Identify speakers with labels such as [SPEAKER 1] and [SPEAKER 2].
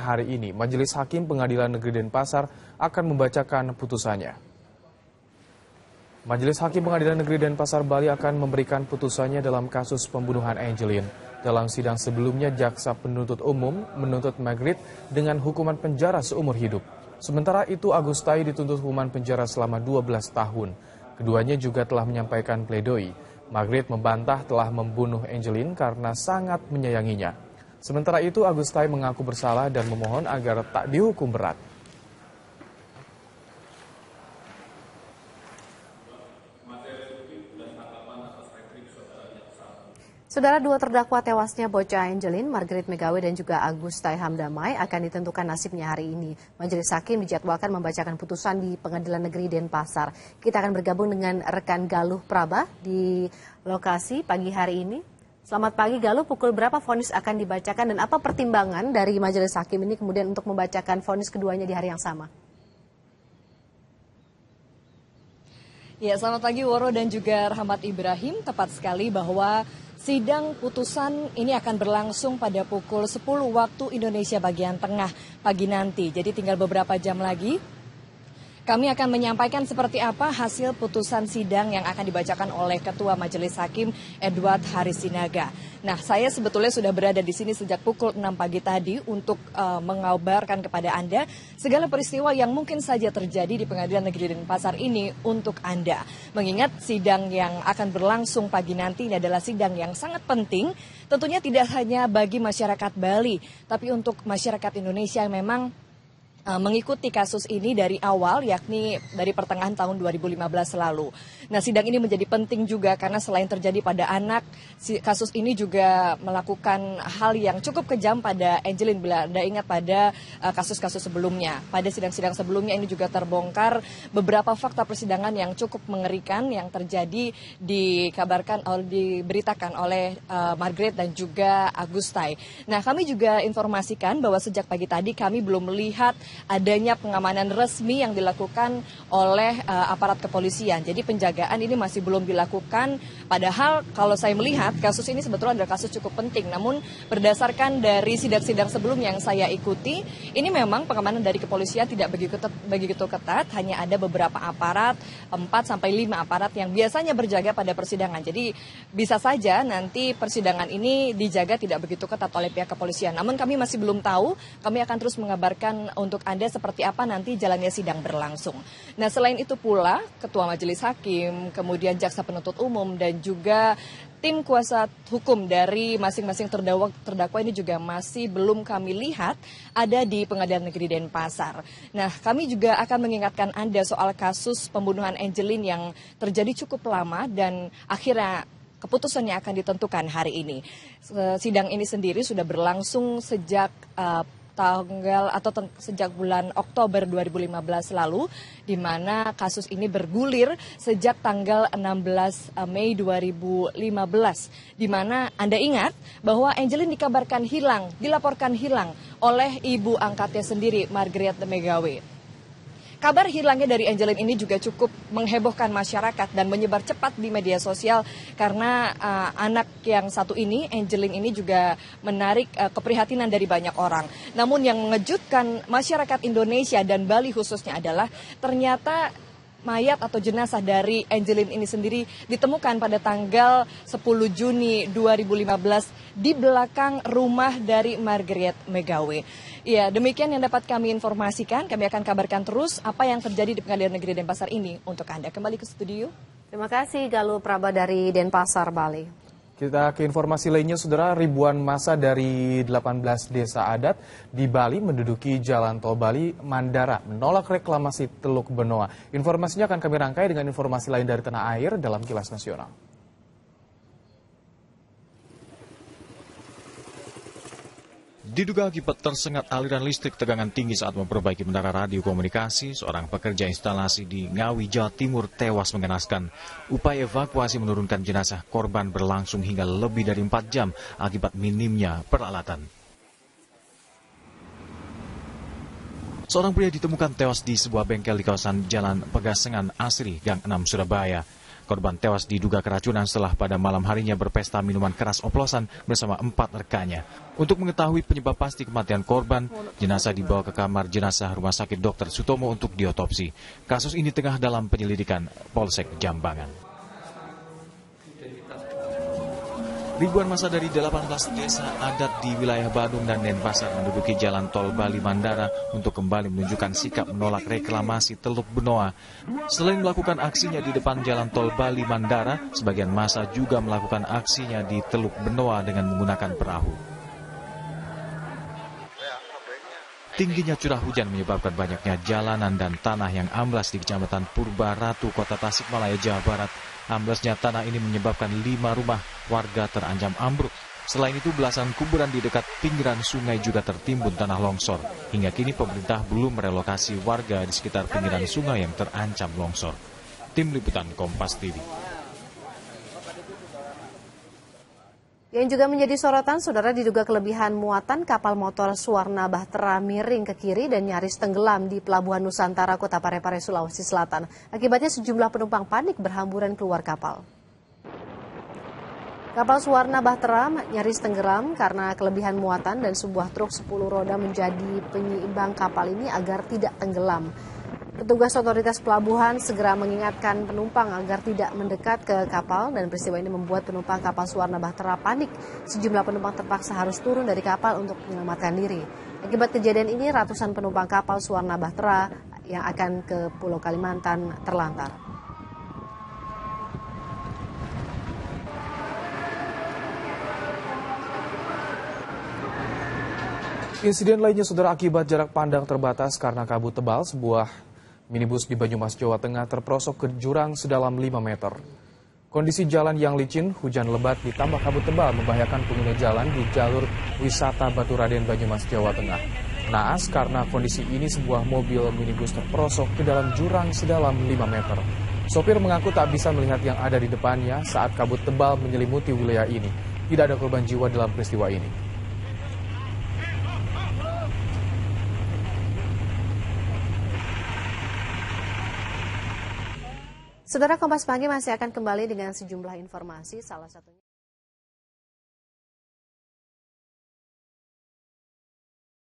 [SPEAKER 1] hari ini, Majelis Hakim Pengadilan Negeri Denpasar akan membacakan putusannya. Majelis Hakim Pengadilan Negeri Denpasar, Bali akan memberikan putusannya dalam kasus pembunuhan Angelin. Dalam sidang sebelumnya, jaksa penuntut umum menuntut Margaret dengan hukuman penjara seumur hidup. Sementara itu, Agustai dituntut hukuman penjara selama 12 tahun. Keduanya juga telah menyampaikan pledoi. Margaret membantah telah membunuh Angelin karena sangat menyayanginya. Sementara itu, Agustai mengaku bersalah dan memohon agar tak dihukum berat.
[SPEAKER 2] Saudara, dua terdakwa tewasnya bocah Angelin, Margaret Megawe dan juga Agustai Hamdamai akan ditentukan nasibnya hari ini. Majelis Hakim dijadwalkan membacakan putusan di Pengadilan Negeri Denpasar. Kita akan bergabung dengan rekan Galuh Praba di lokasi pagi hari ini. Selamat pagi Galuh, pukul berapa vonis akan dibacakan dan apa pertimbangan dari Majelis Hakim ini kemudian untuk membacakan vonis keduanya di hari yang sama?
[SPEAKER 3] Ya, selamat pagi Woro dan juga Rahmat Ibrahim. Tepat sekali bahwa sidang putusan ini akan berlangsung pada pukul 10 waktu Indonesia bagian tengah pagi nanti. Jadi tinggal beberapa jam lagi kami akan menyampaikan seperti apa hasil putusan sidang yang akan dibacakan oleh Ketua Majelis Hakim Edward Harisinaga. Nah, saya sebetulnya sudah berada di sini sejak pukul 6 pagi tadi untuk mengabarkan kepada Anda segala peristiwa yang mungkin saja terjadi di Pengadilan Negeri Denpasar ini untuk Anda. Mengingat sidang yang akan berlangsung pagi nanti ini adalah sidang yang sangat penting, tentunya tidak hanya bagi masyarakat Bali, tapi untuk masyarakat Indonesia yang memang mengikuti kasus ini dari awal, yakni dari pertengahan tahun 2015 lalu. Nah, sidang ini menjadi penting juga karena selain terjadi pada anak, kasus ini juga melakukan hal yang cukup kejam pada Angelin bila Anda ingat pada kasus-kasus sebelumnya. Pada sidang-sidang sebelumnya ini juga terbongkar beberapa fakta persidangan yang cukup mengerikan yang terjadi diberitakan oleh Margaret dan juga Agustai. Nah, kami juga informasikan bahwa sejak pagi tadi kami belum melihat adanya pengamanan resmi yang dilakukan oleh aparat kepolisian. Jadi penjagaan ini masih belum dilakukan. Padahal kalau saya melihat kasus ini sebetulnya adalah kasus cukup penting. Namun berdasarkan dari sidang-sidang sebelumnya yang saya ikuti, ini memang pengamanan dari kepolisian tidak begitu ketat. Hanya ada beberapa aparat, 4-5 aparat yang biasanya berjaga pada persidangan. Jadi bisa saja nanti persidangan ini dijaga tidak begitu ketat oleh pihak kepolisian. Namun kami masih belum tahu. Kami akan terus mengabarkan untuk Anda seperti apa nanti jalannya sidang berlangsung. Nah, selain itu pula, Ketua Majelis Hakim, kemudian Jaksa Penuntut Umum, dan juga tim kuasa hukum dari masing-masing terdakwa ini juga masih belum kami lihat ada di Pengadilan Negeri Denpasar. Nah, kami juga akan mengingatkan Anda soal kasus pembunuhan Angelin yang terjadi cukup lama dan akhirnya keputusannya akan ditentukan hari ini. Sidang ini sendiri sudah berlangsung sejak sejak bulan Oktober 2015 lalu, di mana kasus ini bergulir sejak tanggal 16 Mei 2015, di mana Anda ingat bahwa Angelin dilaporkan hilang oleh ibu angkatnya sendiri, Margaret Megawe. Kabar hilangnya dari Angelin ini juga cukup menghebohkan masyarakat dan menyebar cepat di media sosial karena anak yang satu ini, Angelin ini juga menarik keprihatinan dari banyak orang. Namun yang mengejutkan masyarakat Indonesia dan Bali khususnya adalah ternyata mayat atau jenazah dari Angelin ini sendiri ditemukan pada tanggal 10 Juni 2015 di belakang rumah dari Margaret Megawe. Ya, demikian yang dapat kami informasikan. Kami akan kabarkan terus apa yang terjadi di Pengadilan Negeri Denpasar ini untuk Anda. Kembali ke studio.
[SPEAKER 2] Terima kasih Galuh Praba dari Denpasar, Bali.
[SPEAKER 1] Kita ke informasi lainnya, saudara. Ribuan massa dari 18 desa adat di Bali menduduki Jalan Tol Bali Mandara menolak reklamasi Teluk Benoa. Informasinya akan kami rangkai dengan informasi lain dari tanah air dalam Kilas Nasional.
[SPEAKER 4] Diduga akibat tersengat aliran listrik tegangan tinggi saat memperbaiki menara radio komunikasi, seorang pekerja instalasi di Ngawi, Jawa Timur tewas mengenaskan. Upaya evakuasi menurunkan jenazah korban berlangsung hingga lebih dari 4 jam akibat minimnya peralatan. Seorang pria ditemukan tewas di sebuah bengkel di kawasan Jalan Pegasengan Asri, Gang 6, Surabaya. Korban tewas diduga keracunan setelah pada malam harinya berpesta minuman keras oplosan bersama 4 rekannya. Untuk mengetahui penyebab pasti kematian korban, jenazah dibawa ke kamar jenazah Rumah Sakit Dr. Sutomo untuk diotopsi. Kasus ini tengah dalam penyelidikan Polsek Jambangan. Ribuan massa dari 18 desa adat di wilayah Badung dan Denpasar menduduki jalan tol Bali Mandara untuk kembali menunjukkan sikap menolak reklamasi Teluk Benoa. Selain melakukan aksinya di depan jalan tol Bali Mandara, sebagian massa juga melakukan aksinya di Teluk Benoa dengan menggunakan perahu. Tingginya curah hujan menyebabkan banyaknya jalanan dan tanah yang amblas di Kecamatan Purba Ratu, Kota Tasikmalaya, Jawa Barat. Amblasnya tanah ini menyebabkan 5 rumah warga terancam ambruk. Selain itu, belasan kuburan di dekat pinggiran sungai juga tertimbun tanah longsor. Hingga kini pemerintah belum merelokasi warga di sekitar pinggiran sungai yang terancam longsor. Tim Liputan Kompas TV.
[SPEAKER 2] Yang juga menjadi sorotan, saudara, diduga kelebihan muatan kapal motor Suwarna Bahtera miring ke kiri dan nyaris tenggelam di Pelabuhan Nusantara, Kota Parepare, Sulawesi Selatan. Akibatnya sejumlah penumpang panik berhamburan keluar kapal. Kapal Suwarna Bahtera nyaris tenggelam karena kelebihan muatan dan sebuah truk 10 roda menjadi penyeimbang kapal ini agar tidak tenggelam. Petugas otoritas pelabuhan segera mengingatkan penumpang agar tidak mendekat ke kapal dan peristiwa ini membuat penumpang kapal Suwarna Bahtera panik. Sejumlah penumpang terpaksa harus turun dari kapal untuk menyelamatkan diri. Akibat kejadian ini, ratusan penumpang kapal Suwarna Bahtera yang akan ke Pulau Kalimantan terlantar.
[SPEAKER 1] Insiden lainnya, saudara, akibat jarak pandang terbatas karena kabut tebal, sebuah minibus di Banyumas, Jawa Tengah terperosok ke jurang sedalam 5 meter. Kondisi jalan yang licin, hujan lebat ditambah kabut tebal membahayakan pengguna jalan di jalur wisata Baturaden, Banyumas, Jawa Tengah. Naas karena kondisi ini, sebuah mobil minibus terperosok ke dalam jurang sedalam 5 meter. Sopir mengaku tak bisa melihat yang ada di depannya saat kabut tebal menyelimuti wilayah ini. Tidak ada korban jiwa dalam peristiwa ini.
[SPEAKER 2] Saudara, Kompas Pagi masih akan kembali dengan sejumlah informasi, salah satunya